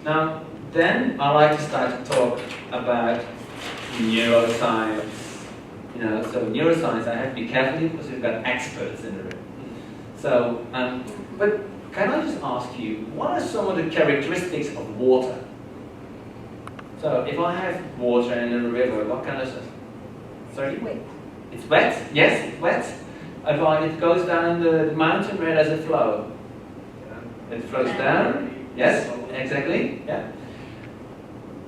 Now, then I like to start to talk about neuroscience. You know, so neuroscience, I have to be careful because we've got experts in the room. So, but can I just ask you, what are some of the characteristics of water? So, if I have water in a river, what kind of stuff? Sorry? Wet. It's wet? Yes, it's wet. If it goes down the mountain, where does it flow? It flows down. Yes, exactly. Yeah.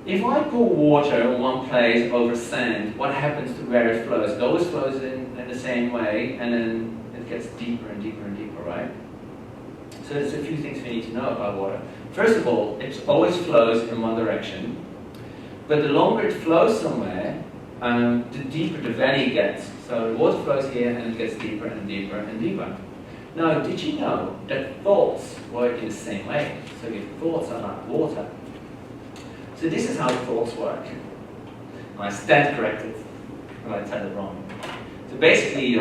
If I pour water in one place over sand, what happens to where it flows? It always flows in the same way, and then it gets deeper and deeper and deeper, right? So there's a few things we need to know about water. First of all, it always flows in one direction, but the longer it flows somewhere, the deeper the valley gets. So the water flows here and it gets deeper and deeper and deeper. Now, did you know that thoughts work in the same way? So your thoughts are like water. So this is how thoughts work. And I stand corrected if I tell it wrong. So basically,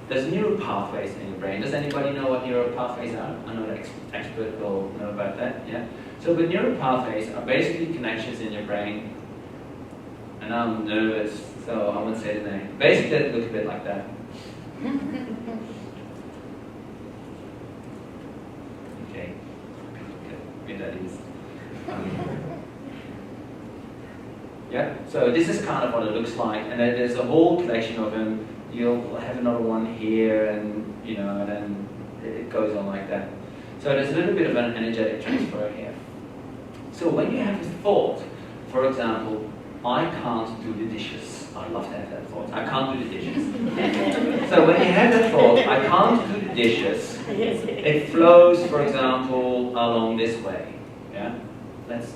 there's neural pathways in your brain. Does anybody know what neural pathways are? I know the expert will know about that. Yeah. So the neural pathways are basically connections in your brain. And I'm nervous, so I won't say the name. Basically, it looks a bit like that. Okay. Good that is. Yeah, so this is kind of what it looks like, and then there's a whole collection of them. You'll have another one here, and and then it goes on like that. So there's a little bit of an energetic transfer here. So when you have a thought, for example, I can't do the dishes. I love to have that thought. I can't do the dishes. So when you have that thought, I can't do the dishes, it flows, for example, along this way. Yeah. Let's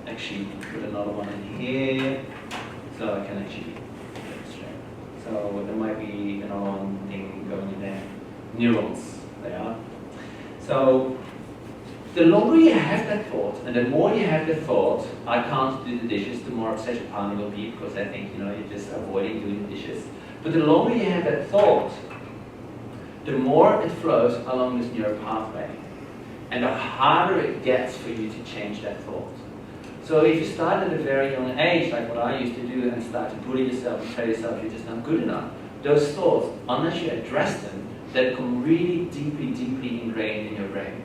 actually put another one in here, so I can actually demonstrate. So there might be another one thing going in there. Neurons, they are. So the longer you have that thought, and the more you have the thought, I can't do the dishes, the more upset your partner will be, because I think you're just avoiding doing the dishes. But the longer you have that thought, the more it flows along this neural pathway. And the harder it gets for you to change that thought. So if you start at a very young age, like what I used to do, and start to bully yourself and tell yourself you're just not good enough, those thoughts, unless you address them, they become really deeply, deeply ingrained in your brain.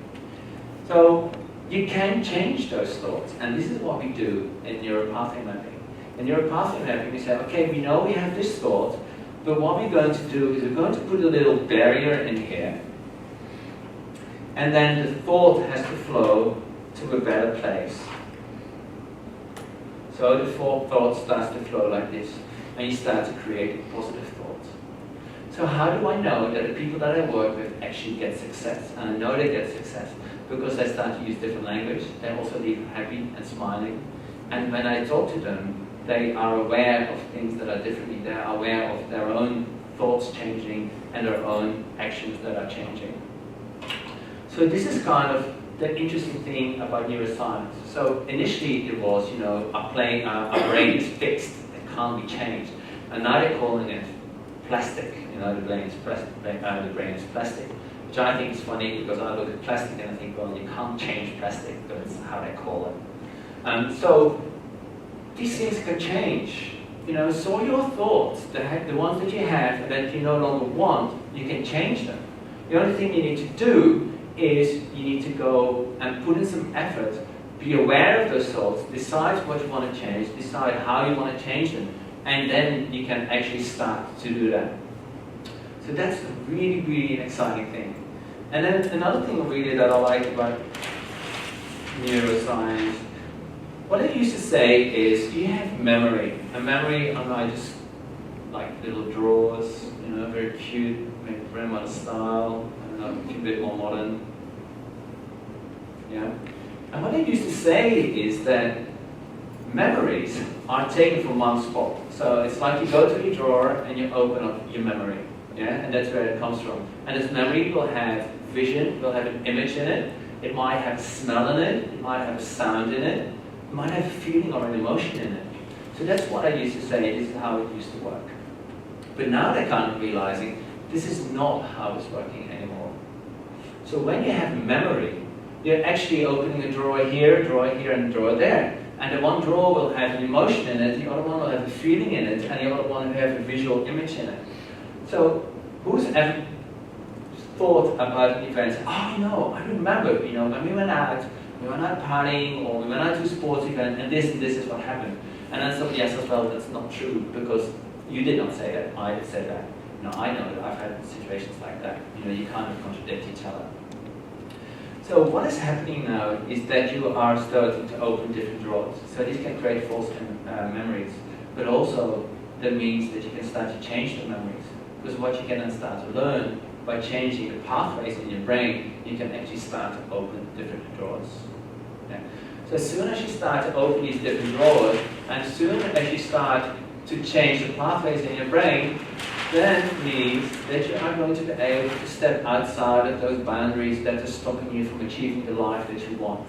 So you can change those thoughts, and this is what we do in neural pathway mapping. In neural pathway mapping, we say, okay, we know we have this thought, but what we're going to do is we're going to put a little barrier in here, and then the thought has to flow to a better place. So the thought starts to flow like this, and you start to create a positive thought. So how do I know that the people that I work with actually get success? And I know they get success because they start to use different language. They also leave happy and smiling. And when I talk to them, they are aware of things that are differently. They are aware of their own thoughts changing and their own actions that are changing. So this is kind of the interesting thing about neuroscience. So initially it was, our brain is fixed, it can't be changed. And now they're calling it plastic. The brain is plastic, which I think is funny because I look at plastic and I think, well, you can't change plastic, but it's how they call it. So these things can change. So your thoughts, the ones that you have and that you no longer want, you can change them. The only thing you need to do is you need to go and put in some effort, be aware of those thoughts, decide what you want to change, decide how you want to change them, and then you can actually start to do that. So that's a really, really exciting thing. And then another thing really that I like about neuroscience, what I used to say is you have memory. And memory, I just like little drawers, very cute, maybe grandmother style, a bit more modern. Yeah. And what I used to say is that memories are taken from one spot. So it's like you go to your drawer and you open up your memory. Yeah, and that's where it comes from. And this memory will have vision, will have an image in it, it might have a smell in it, it might have a sound in it, it might have a feeling or an emotion in it. So that's what I used to say, this is how it used to work. But now they're kind of realizing this is not how it's working anymore. So when you have memory, you're actually opening a drawer here, and a drawer there. And the one drawer will have an emotion in it, the other one will have a feeling in it, and the other one will have a visual image in it. So who's ever thought about an event? Oh, I remember, when we went out partying, or we went out to a sports event, and this is what happened. And then somebody else says, well, that's not true, because you did not say that, I did say that. I know that I've had situations like that. You kind of contradict each other. So what is happening now is that you are starting to open different drawers. So these can create false memories, but also that means that you can start to change the memories. Because what you can then start to learn by changing the pathways in your brain, you can actually start to open different drawers. Yeah. So as soon as you start to open these different drawers, and as soon as you start to change the pathways in your brain, then means that you are going to be able to step outside of those boundaries that are stopping you from achieving the life that you want.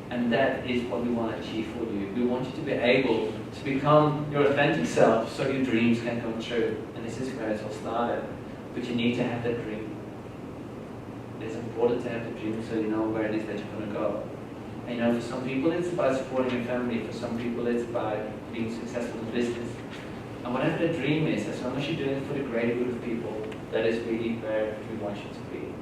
And that is what we want to achieve for you. We want you to be able to become your authentic self so your dreams can come true. And this is where it all started. But you need to have that dream. It's important to have the dream so you know where it is that you're going to go. And for some people it's about supporting your family. For some people it's about being successful in business. And whatever the dream is, as long as you're doing it for the greater good of people, that is really where we want you to be.